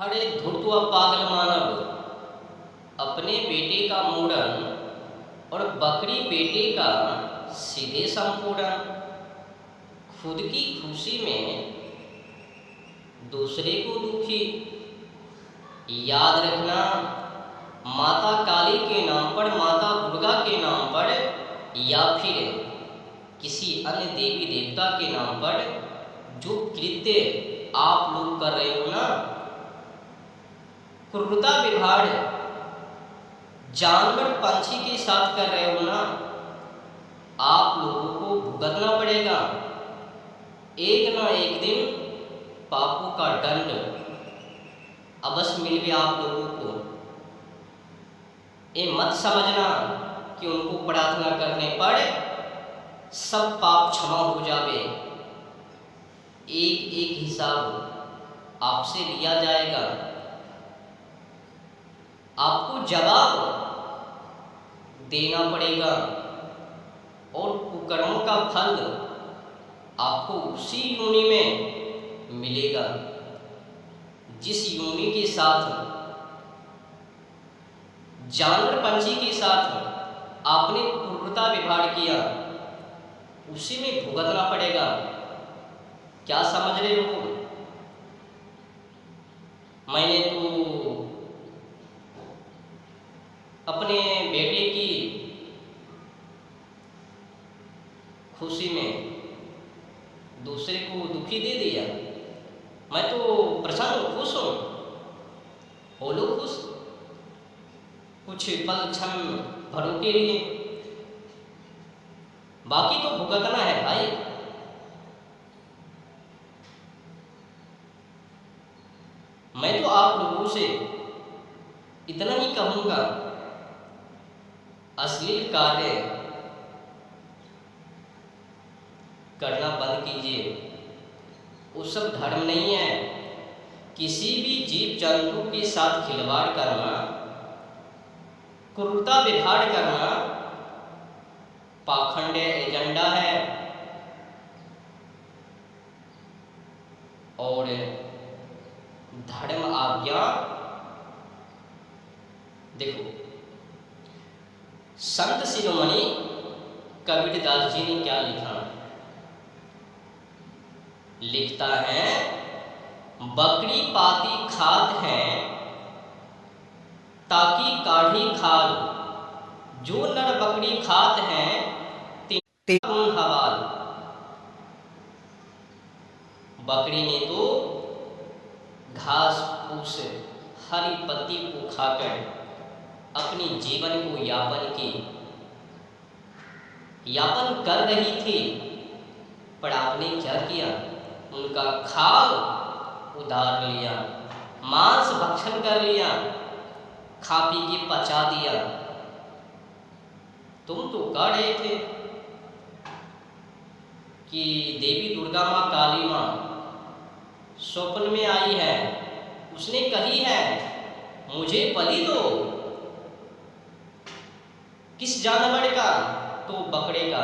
अरे धुर्तुआ पागल मानव, अपने बेटे का मूड़न और बकरी बेटे का सीधे संपूर्ण। खुद की खुशी में दूसरे को दुखी। याद रखना, माता काली के नाम पर, माता दुर्गा के नाम पर या फिर किसी अन्य देवी देवता के नाम पर जो कृत्य आप लोग कर रहे हो ना, क्रूरता व्यवहार जानवर पंछी के साथ कर रहे हो ना, आप लोगों को भुगतना पड़ेगा। एक ना एक दिन पापों का दंड अवश्य मिल गया आप लोगों को। ये मत समझना कि उनको प्रार्थना करने पर सब पाप क्षमा हो जावे। एक एक हिसाब आपसे लिया जाएगा। आपको जवाब देना पड़ेगा और कुकर्मों का फल आपको उसी योनि में मिलेगा जिस योनि के साथ, जानवर पंछी के साथ आपने क्रूरता व्यवहार किया, उसी में भुगतना पड़ेगा। क्या समझ रहे हो? मैंने तो अपने बेटे की खुशी में दूसरे को दुखी दे दिया। मैं तो प्रसन्न खुश हूँ, हो लो खुश कुछ पल क्षण भरों के लिए, बाकी तो भुगतना है भाई। मैं तो आप लोगों से इतना ही कहूँगा, अश्लील कार्य करना बंद कीजिए। वो सब धर्म नहीं है। किसी भी जीव जंतु के साथ खिलवाड़ करना, क्रूरता व्यवहार करना पाखंड एजेंडा है। और धर्म आज्ञा देखो, संत शिरोमणि कबीरदास जी ने क्या लिखा? लिखता है, बकरी पाती खात है ताकि काढ़ी खाल, जो नर बकरी खात है तीन हवाल। बकरी ने तो घास फूस हरी पत्ती को खाकर अपनी जीवन को यापन कर रही थी, पर आपने क्या किया? उनका खाल उधार लिया, मांस भक्षण कर लिया, खा पी के पचा दिया। तुम तो कह रहे थे कि देवी दुर्गा माँ काली माँ स्वप्न में आई है, उसने कही है मुझे बलि दो। किस जानवर का? तो बकरे का।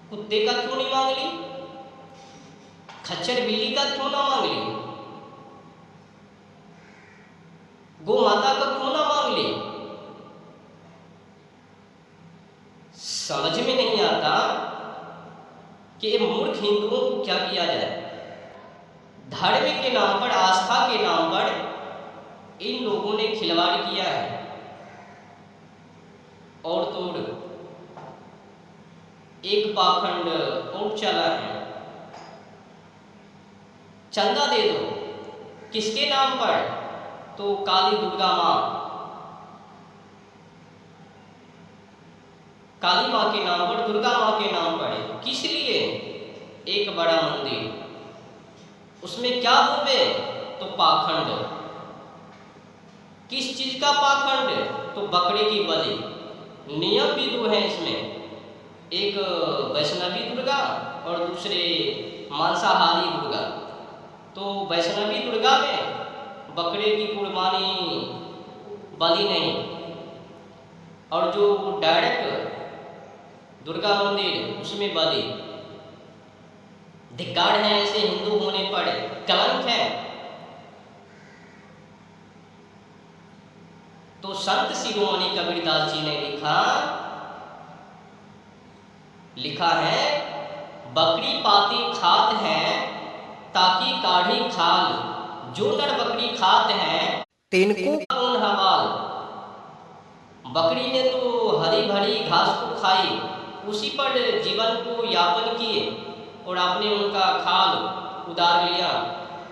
कुत्ते का क्यों नहीं मांग ली? खच्चर बिल्ली का क्यों ना मांग ली? गौ माता का क्यों ना मांग ली? समझ में नहीं आता कि ये मूर्ख हिंदुओं को क्या किया जाए। धर्म के नाम पर, आस्था के नाम पर इन लोगों ने खिलवाड़ किया है। और तो एक पाखंड और चला है, चंदा दे दो। किसके नाम पर? तो काली दुर्गा माँ, काली माँ के नाम पर, दुर्गा माँ के नाम पर। किस लिए? एक बड़ा मंदिर, उसमें क्या होवे? तो पाखंड। किस चीज का पाखंड? तो बकरे की बलि। नियम भी दो हैं इसमें, एक वैष्णवी दुर्गा और दूसरे मांसाहारी दुर्गा। तो वैष्णवी दुर्गा में बकरे की कुर्बानी बलि नहीं, और जो डायरेक्ट दुर्गा मंदिर उसमें बलि। धिक्कार है ऐसे हिंदू होने पर, कलंक है। तो संत शिरोमणि कबीरदास जी ने लिखा है, बकरी पाती खात है ताकि काढ़ी खाल, जो नर बकरी खात है तिनको कौन हवाल। बकरी ने तो हरी भरी घास को खाई, उसी पर जीवन को यापन किए और आपने उनका खाल उतार लिया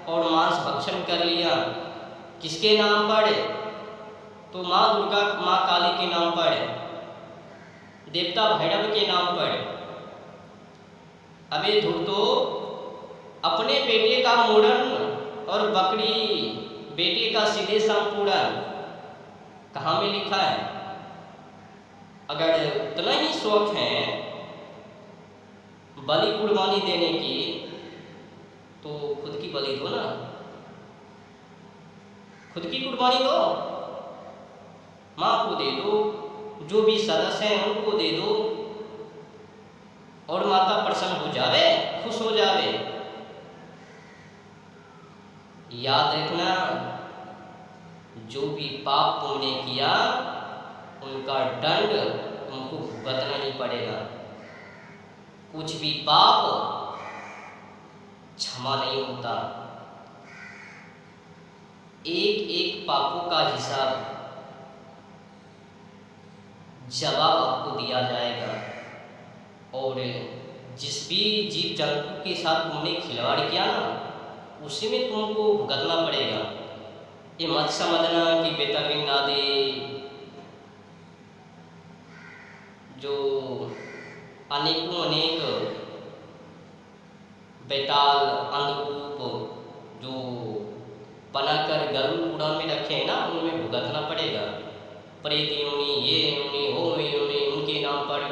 और मांस भक्षण कर लिया। किसके नाम पर? तो माँ दुर्गा, माँ काली के नाम पर, देवता भैरव के नाम पर। अबे धूर्तो, अपने बेटे का मुंडन और बकरी बेटे का सीधे संपूर्ण कहाँ में लिखा है? अगर उतना ही शौक है बलि कुर्बानी देने की, तो खुद की बलि दो ना, खुद की कुर्बानी दो, माँ को दे दो, जो भी सदस्य हैं उनको दे दो, और माता प्रसन्न हो जावे, खुश हो जावे। याद रखना, जो भी पाप तुमने किया उनका दंड तुमको भुगतना नहीं पड़ेगा। कुछ भी पाप क्षमा नहीं होता, एक एक पापों का हिसाब जवाब आपको दिया जाएगा। और जिस भी जीव जंतु के साथ तुमने खिलवाड़ किया ना, उसी में तुमको भुगतना पड़ेगा। ये मत समझना कि बेतरबिंग आदि जो अनेकों अनेक बेताल अंधरूप जो बनाकर गरुड़ पुराण में रखे हैं ना, उनमें भुगतना पड़ेगा। प्रेत योनि, ये योनि, वो योनि, उनके नाम पर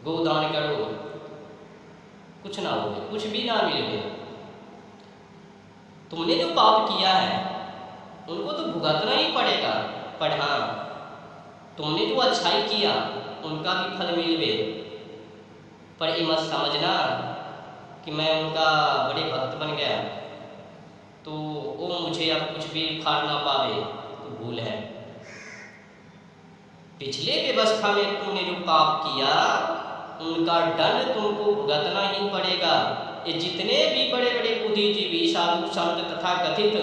गोदान करो, कुछ ना हो, कुछ भी ना मिले। तुमने जो पाप किया है उनको तो भुगतना ही पड़ेगा, पर हाँ तुमने जो अच्छाई किया उनका भी फल मिलवे। पर ये मत समझना कि मैं उनका बड़े भक्त बन गया तो वो मुझे अब कुछ भी फाड़ ना पावे, तो भूल है। पिछले व्यवस्था में तुमने जो पाप किया उनका दंड तुमको भुगतना ही पड़ेगा। ये जितने भी बड़े बड़े बुद्धिजीवी साधु संत तथा कथित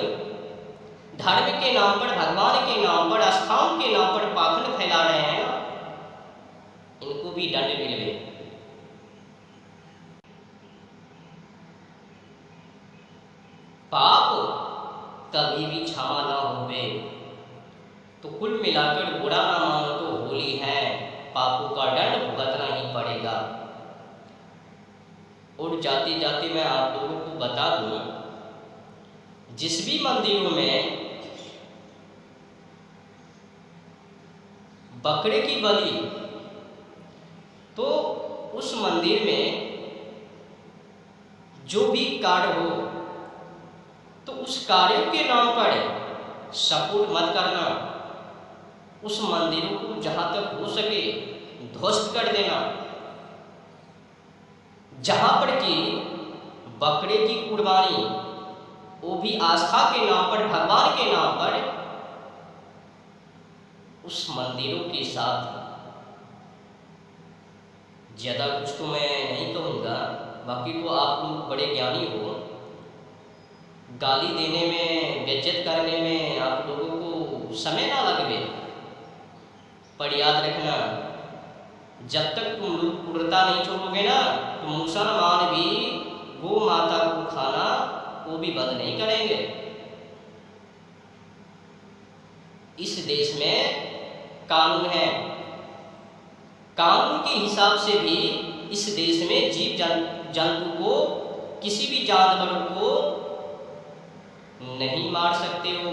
धर्म के नाम पर, भगवान के नाम पर, आस्थाओं के नाम पर पाखंड फैला रहे हैं ना, इनको भी दंड मिलवे। पाप कभी भी क्षमा ना होवे। तो कुल मिलाकर बुरा ना मानो तो होली है, पापों का दंड भुगतना ही पड़ेगा। और जाते जाते मैं आप लोगों को बता दूं, जिस भी मंदिरों में बकरे की बलि, तो उस मंदिर में जो भी कार्य हो तो उस कार्यों के नाम पर सपोर्ट मत करना। उस मंदिरों को जहां तक हो सके ध्वस्त कर देना। जहां पर कि बकरे की कुर्बानी, वो भी आस्था के नाम पर, भगवान के नाम पर, उस मंदिरों के साथ ज़्यादा कुछ तो मैं नहीं कहूँगा, बाकी तो आप लोग बड़े ज्ञानी हो, गाली देने में, बेइज्जत करने में आप लोगों को समय ना लगवे। पर याद रखना, जब तक तुम लोग क्रूरता नहीं छोड़ोगे ना, तो मुसलमान भी गौ माता को खाना वो भी बंद नहीं करेंगे। इस देश में कानून है, कानून के हिसाब से भी इस देश में जीव जंतु को, किसी भी जानवर को नहीं मार सकते हो।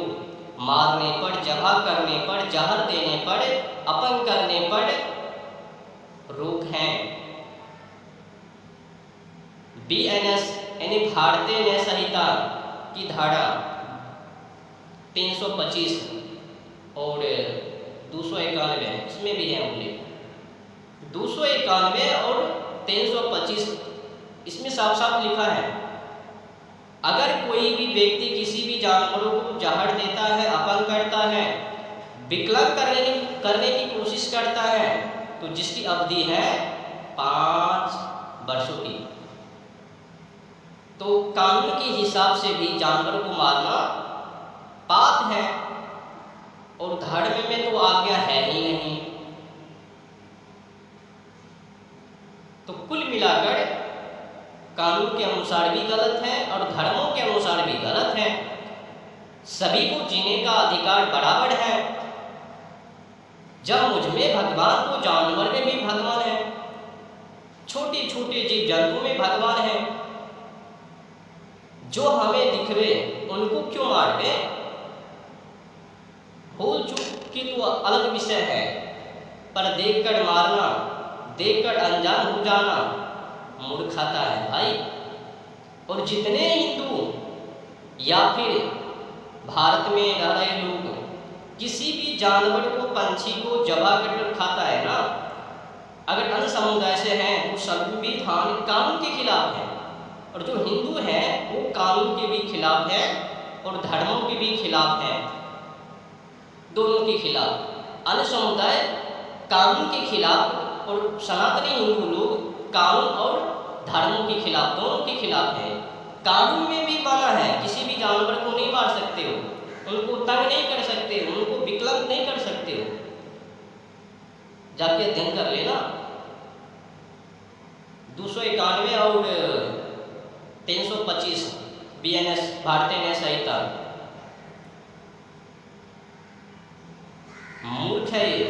मारने पर, जबह करने पर, जहर देने पर, अपंग करने पर रोक है। BNS यानी भारतीय न्याय संहिता की धारा 325 और 291, इसमें भी है उल्लेख। 291 और 325 इसमें साफ साफ लिखा है, अगर कोई भी व्यक्ति किसी भी जानवरों को जहर देता है, अपंग करता है, विकलांग करने की कोशिश करता है तो जिसकी अवधि है 5 वर्षों की। तो कानून के हिसाब से भी जानवर को मारना पाप है और धर्म में तो आज्ञा है ही नहीं। तो कुल मिलाकर कानून के अनुसार भी गलत है और धर्मों के अनुसार भी गलत है। सभी को जीने का अधिकार बराबर है। जब मुझ में भगवान तो जानवर में भी भगवान है, छोटे छोटे जीव जंतु में भगवान है। जो हमें दिखवे उनको क्यों मार दे? भूल चूक की तो अलग विषय है, पर देखकर मारना, देखकर अनजान हो जाना मूर्खता है भाई। और जितने हिंदू या फिर भारत में रह रहे लोग किसी भी जानवर को, पंछी को जबा कर खाता है ना, अगर अन्य समुदाय से हैं तो संविधान कानून के खिलाफ है। और जो हिंदू हैं वो कानून के भी खिलाफ है और धर्मों के भी खिलाफ है, दोनों के खिलाफ। अन्य समुदाय कानून के खिलाफ और सनातनी हिंदू लोग कानून और धर्मों के खिलाफ, दोनों के खिलाफ है। कानून में भी माना है किसी भी जानवर को नहीं मार सकते हो, उनको तंग नहीं कर सकते हो, उनको विकलांग नहीं कर सकते हो। जाके अध्ययन कर लेना 291 और 325 BNS भारतीय न्याय संहिता। मूर्ख है ये।